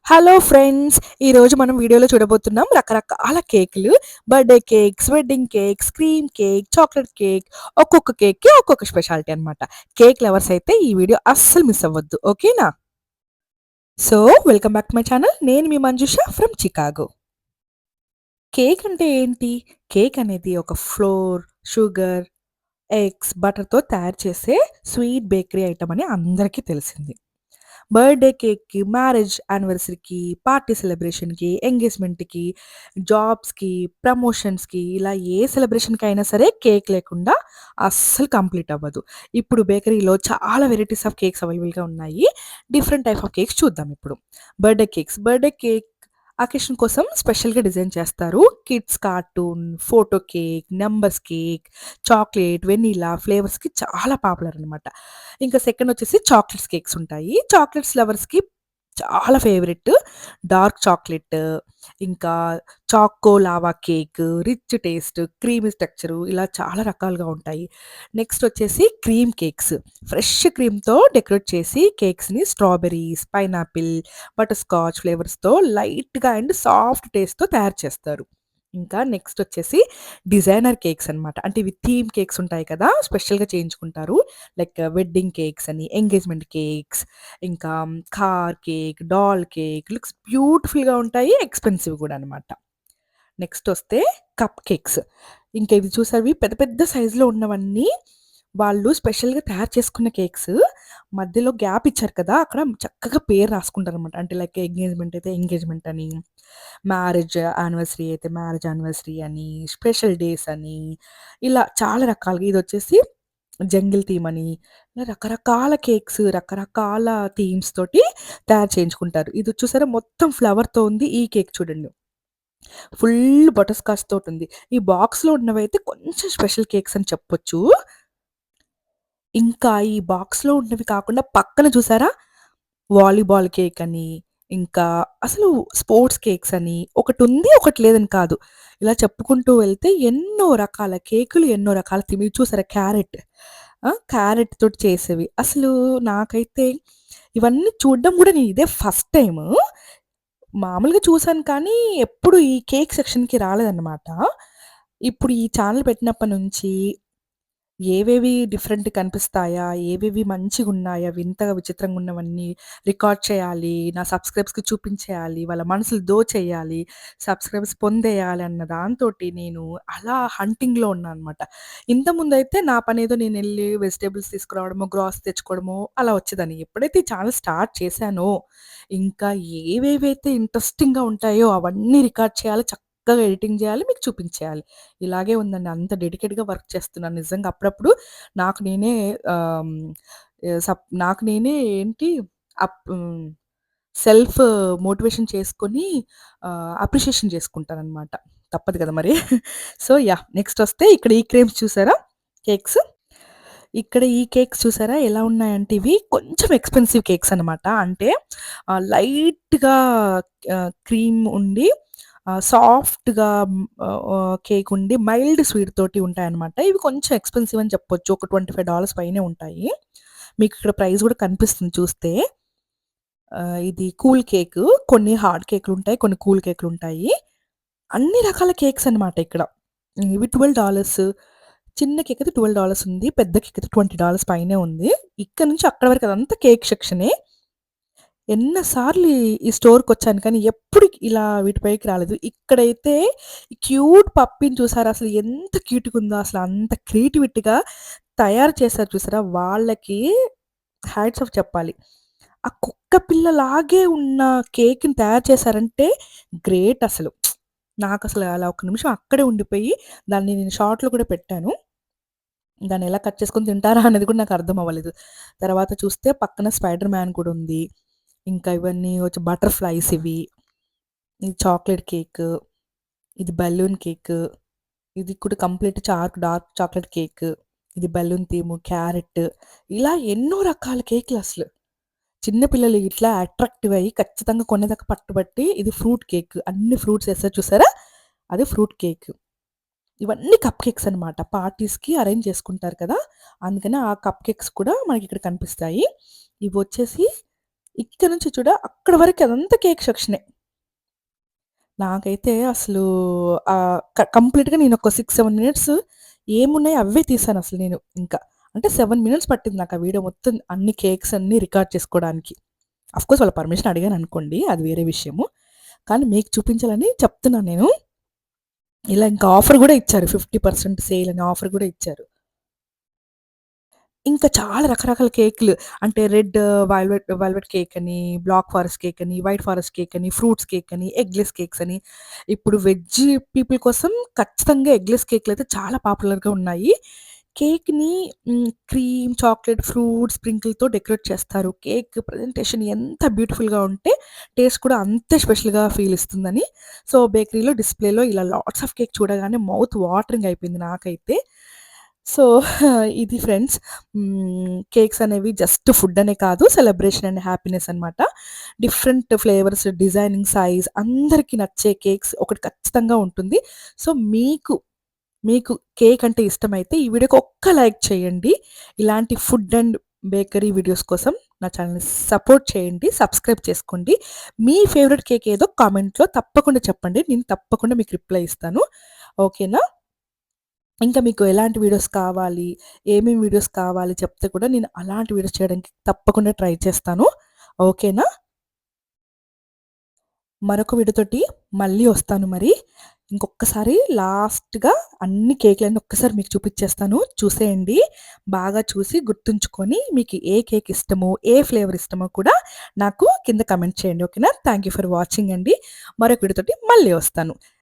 Hello friends! ఈరోజు మనం వీడియోలో చూడబోతున్నాం రకరకాల కేకులు. Birthday cakes, wedding cakes, cream cake, chocolate cake ఒక్కొక్క కేక్‌కి ఒక్కొక్క స్పెషాలిటీ అనమాట. కేక్ లవర్స్ అయితే ఈ వీడియో అస్సలు మిస్ అవ్వద్దు. ఓకేనా? So, welcome back to my channel. నేను మీ మంజుష ఫ్రమ్ చికాగో. కేక్ అంటే ఏంటి? కేక్ అనేది ఒక ఫ్లోర్, షుగర్, ఎగ్స్, బటర్‌తో తయారు చేసే స్వీట్ బేకరీ ఐటెమ్ అని అందరికీ తెలిసింది. బర్త్‌డే కేక్‌కి, మ్యారేజ్ యానివర్సరీకి, పార్టీ సెలబ్రేషన్‌కి, ఎంగేజ్‌మెంట్‌కి, జాబ్స్‌కి, ప్రమోషన్స్‌కి ఇలా ఏ సెలబ్రేషన్‌కైనా సరే కేక్ లేకుండా అస్సలు కంప్లీట్ అవ్వదు. ఇప్పుడు బేకరీలో చాలా వెరైటీస్ ఆఫ్ కేక్స్ అవైలబుల్‌గా ఉన్నాయి. డిఫరెంట్ టైప్ ఆఫ్ కేక్స్ చూద్దాం ఇప్పుడు. Birthday cakes. Birthday cake occasion కోసం స్పెషల్‌గా డిజైన్ చేస్తారు. Kids cartoon, photo cake, numbers cake, chocolate, vanilla ఫ్లేవర్స్‌కి చాలా పాపులర్ అనమాట. ఇంకా సెకండ్ వచ్చేసి చాక్లెట్స్ కేక్స్ ఉంటాయి. చాక్లెట్స్ లవర్స్‌కి చాలా ఫేవరెట్ డార్క్ చాక్లెట్, ఇంకా choco lava cake, rich taste, creamy texture ఇలా చాలా రకాలుగా ఉంటాయి. నెక్స్ట్ వచ్చేసి క్రీమ్ కేక్స్. ఫ్రెష్ క్రీమ్‌తో డెకరేట్ చేసి కేక్స్‌ని స్ట్రాబెర్రీస్, పైనాపిల్, బటర్ స్కాచ్ ఫ్లేవర్స్‌తో లైట్‌గా అండ్ సాఫ్ట్ టేస్ట్‌తో తయారు చేస్తారు. ఇంకా నెక్స్ట్ వచ్చేసి డిజైనర్ కేక్స్ అనమాట. అంటే ఇవి థీమ్ కేక్స్ ఉంటాయి కదా! స్పెషల్‌గా చేయించుకుంటారు. లైక్ వెడ్డింగ్ కేక్స్ అని, ఎంగేజ్‌మెంట్ కేక్స్, ఇంకా car cake, doll cake looks బ్యూటిఫుల్‌గా ఉంటాయి. ఎక్స్‌పెన్సివ్ కూడా అనమాట. నెక్స్ట్ వస్తే కప్ కేక్స్. ఇంకా ఇవి చూసారువి పెద్ద పెద్ద సైజులో ఉన్నవన్నీ వాళ్ళు స్పెషల్‌గా తయారు చేసుకున్న కేక్స్. మధ్యలో గ్యాప్ ఇచ్చారు కదా! అక్కడ చక్కగా పేరు రాసుకుంటారనమాట. అంటే లైక్ ఎంగేజ్‌మెంట్ అయితే ఎంగేజ్‌మెంట్ అని, మ్యారేజ్ యానివర్సరీ అయితే మ్యారేజ్ యానివర్సరీ అని, స్పెషల్ డేస్ అని, ఇలా చాలా రకాలుగా ఇదొచ్చేసి జంగిల్ థీమ్ అని, ఇలా రకరకాల కేక్స్, రకరకాల థీమ్స్ తోటి తయారు చేయించుకుంటారు. ఇది చూసారా మొత్తం ఫ్లవర్‌తో ఉంది. ఈ కేక్ చూడండి. ఫుల్ బటర్ స్కాచ్ తోటుంది. ఈ బాక్స్‌లో ఉన్నవైతే కొంచెం స్పెషల్ కేక్స్ అని చెప్పొచ్చు. ఇంకా ఈ బాక్స్‌లో ఉన్నవి కాకుండా పక్కన చూసారా? వాలీబాల్ కేక్ అని, ఇంకా అసలు స్పోర్ట్స్ కేక్స్ అని ఒకటుంది, ఒకటి లేదని కాదు. ఇలా చెప్పుకుంటూ వెళ్తే ఎన్నో రకాల కేకులు, ఎన్నో రకాల ఇవి చూసారా క్యారెట్. క్యారెట్ తోటి చేసేవి. అసలు నాకైతే ఇవన్నీ చూడడం గూడా నేను ఇదే ఫస్ట్ టైము. మామూలుగా చూసాను కానీ ఎప్పుడు ఈ కేక్ సెక్షన్‌కి రాలేదన్నమాట. ఇప్పుడు ఈ ఛానెల్ పెట్టినప్పటి నుంచి ఏవేవి డిఫరెంట్ కనిపిస్తాయా? ఏవేవి మంచిగున్నాయా? వింతగా విచిత్రంగున్నవన్నీ రికార్డ్ చేయాలి. నా సబ్‌స్క్రైబర్స్‌కి చూపించేయాలి. వాళ్ళ మనసులు దోచేయాలి. సబ్‌స్క్రైబర్స్ పొందేయాలి అన్న దాంతోటి నేను అలా హంటింగ్‌లో ఉన్నా అనమాట. ఇంతకుముందయితే నా పనేదో నేనెళ్ళి వెజిటబుల్స్ తీసుకురావడమో, గ్రాసరీ తెచ్చుకోవడమో అలా వచ్చేదాన్ని. ఎప్పుడైతే ఈ ఛానెల్ స్టార్ట్ చేశానో, ఇంకా ఏవేవైతే ఇంట్రెస్టింగ్‌గా ఉంటాయో అవన్నీ రికార్డ్ చేయాలి. చక్కగా ఎడిటింగ్ జేయాలి. మీకు చూపించేయాలి. ఇలాగే ఉందండి. అంత డెడికేట్‌గా వర్క్ చేస్తున్నాను. నిజంగా అప్పుడప్పుడు నాకు నేనే ఆహ్, హ్మ్, నాకు నేనే ఏంటి సెల్ఫ్ మోటివేషన్ చేసుకొని అప్రిషియేషన్ చేసుకుంటాననమాట. తప్పదు కదా మరి. So, yeah! నెక్స్ట్ వస్తే ఇక్కడ ఈ క్రీమ్స్ చూసారా? కేక్స్. ఇక్కడ ఈ కేక్స్ చూసారా ఎలా ఉన్నాయంటే ఇవి కొంచెం ఎక్స్‌పెన్సివ్ కేక్స్ అనమాట. అంటే లైట్‌గా క్రీమ్ ఉండి సాఫ్ట్‌గా కేక్ ఉండి మైల్డ్ స్వీట్ తోటి ఉంటాయన్నమాట. ఇవి కొంచెం ఎక్స్‌పెన్సివ్ అని చెప్పొచ్చు. ఒక $25 పైనే ఉంటాయి. మీకు ఇక్కడ ప్రైస్ కూడా కనిపిస్తుంది చూస్తే. ఇది కూల్ కేకు. కొన్ని హార్డ్ కేకులుంటాయి. కొన్ని కూల్ కేకులుంటాయి. అన్ని రకాల కేక్స్ అనమాట ఇక్కడ. ఇవి $12 చిన్న కేక్ అయితే $12 ఉంది. పెద్ద కేక్ అయితే $20 పైనే ఉంది. ఇక్కడ నుంచి అక్కడి వరకు అదంతా కేక్ సెక్షనే. ఎన్న సార్లు ఈ స్టోర్‌కొచ్చాను కానీ ఎప్పుడు ఇలా వీటి పైకి రాలేదు. ఇక్కడైతే ఈ క్యూట్ పప్పీని చూసారా? అసలు ఎంత క్యూట్‌గుందో అసలు అంత క్రియేటివిటీగా తయారు చేశారు చూసారా? వాళ్ళకి హ్యాట్స్ ఆఫ్ చెప్పాలి. ఆ కుక్క పిల్లలాగే ఉన్న కేక్‌ని తయారు చేశారంటే గ్రేట్ అసలు. నాకసలు అలా ఒక్క నిమిషం అక్కడే ఉండిపోయి దాన్ని నేను షార్ట్‌లో కూడా పెట్టాను. దాన్నెలా కట్ చేసుకొని తింటారా అనేది కూడా నాకు అర్థం అవ్వలేదు. తర్వాత చూస్తే పక్కన స్పైడర్ మ్యాన్ కూడా ఉంది. ఇంకా ఇవన్నీ వచ్చి బటర్‌ఫ్లైస్ ఇవి. ఇది చాక్లేట్ కేక్. ఇది బెలూన్ కేక్. ఇది కూడా కంప్లీట్ డార్క్ చాక్లేట్ కేక్. ఇది బెలూన్ థీమ్, క్యారెట్ ఇలా ఎన్నో రకాల కేకులసలు. చిన్న పిల్లలు ఇట్లా అట్రాక్టివ్ అయ్యి ఖచ్చితంగా కొనేదాకా పట్టుబట్టి ఇది ఫ్రూట్ కేక్. అన్ని ఫ్రూట్స్ ఏస్తారు చూసారా? అది ఫ్రూట్ కేక్. ఇవన్నీ కప్ కేక్స్ అనమాట. పార్టీస్‌కి అరేంజ్ చేసుకుంటారు కదా! అందుకని ఆ కప్ కేక్స్ కూడా మనకిక్కడ కనిపిస్తాయి. ఇవొచ్చేసి ఇక్కడ నుంచి అక్కడి వరకు అదంతా కేక్ సెక్షనే. నాకైతే అసలు కంప్లీట్‌గా నేనొక 6, 7 మినిట్స్ ఏమున్నాయో అవే తీశానసలు నేను ఇంకా. అంటే 7 మినిట్స్ పట్టింది నాకు ఆ వీడియో మొత్తం అన్ని కేక్స్ అన్నీ రికార్డ్ చేసుకోవడానికి. ఆఫ్‌కోర్స్ వాళ్ళ పర్మిషన్ అడిగాననుకోండి అది వేరే విషయము. కానీ మీకు చూపించాలని చెప్తున్నాను నేను. ఇలా ఇంకా ఆఫర్ గూడా ఇచ్చారు. 50% సేల్ అని ఆఫర్ గూడా ఇచ్చారు. ఇంకా చాలా రకరకాల కేకులు. అంటే రెడ్ వెల్వెట్ కేక్ అని, బ్లాక్ ఫారెస్ట్ కేక్ అని, వైట్ ఫారెస్ట్ కేక్ అని, ఫ్రూట్స్ కేక్ అని, ఎగ్‌లెస్ కేక్స్ అని. ఇప్పుడు వెజ్ పీపుల్ కోసం ఖచ్చితంగా ఎగ్‌లెస్ కేక్‌లయితే చాలా పాపులర్‌గా ఉన్నాయి. కేక్‌ని క్రీమ్, చాక్లేట్, ఫ్రూట్ స్ప్రింకిల్‌తో డెకరేట్ చేస్తారు. కేక్ ప్రజెంటేషన్ ఎంత బ్యూటిఫుల్‌గా ఉంటే టేస్ట్ కూడా అంతే స్పెషల్‌గా ఫీల్ ఇస్తుందని. సో, బేకరీలో డిస్‌ప్లేలో ఇలా లాట్స్ ఆఫ్ కేక్ చూడగానే మౌత్ వాటరింగ్ అయిపోయింది నాకైతే. సో, ఇది ఫ్రెండ్స్. కేక్స్ అనేవి జస్ట్ ఫుడ్ అనే కాదు. సెలబ్రేషన్ అండ్ హ్యాపీనెస్ అనమాట. డిఫరెంట్ ఫ్లేవర్స్, డిజైనింగ్, సైజ్ అందరికి నచ్చే కేక్స్ ఒకటి ఖచ్చితంగా ఉంటుంది. సో, మీకు కేక్ అంటే ఇష్టమైతే ఈ వీడియోకి ఒక్క లైక్ చేయండి. ఇలాంటి ఫుడ్ అండ్ బేకరీ వీడియోస్ కోసం నా ఛానెల్‌ని సపోర్ట్ చేయండి. సబ్స్క్రైబ్ చేసుకోండి. మీ ఫేవరెట్ కేక్ ఏదో కామెంట్‌లో తప్పకుండా చెప్పండి. నేను తప్పకుండా మీకు రిప్లై ఇస్తాను. ఓకేనా? ఇంకా మీకు ఎలాంటి వీడియోస్ కావాలి, ఏమేమి వీడియోస్ కావాలి చెప్తే కూడా నేను అలాంటి వీడియోస్ చేయడానికి తప్పకుండా ట్రై చేస్తాను. ఓకేనా? మరొక వీడియోతోటి మళ్ళీ వస్తాను మరి. ఇంకొక్కసారి లాస్ట్‌గా అన్ని కేకులన్నీ ఒక్కసారి మీకు చూపిచ్చేస్తాను. చూసేయండి. బాగా చూసి గుర్తుంచుకొని మీకు ఏ కేక్ ఇష్టమో, ఏ ఫ్లేవర్ ఇష్టమో కూడా నాకు కింద కామెంట్ చేయండి. ఓకేనా? థాంక్ యూ ఫర్ వాచింగ్ అండి. మరొక వీడియోతోటి మళ్ళీ వస్తాను.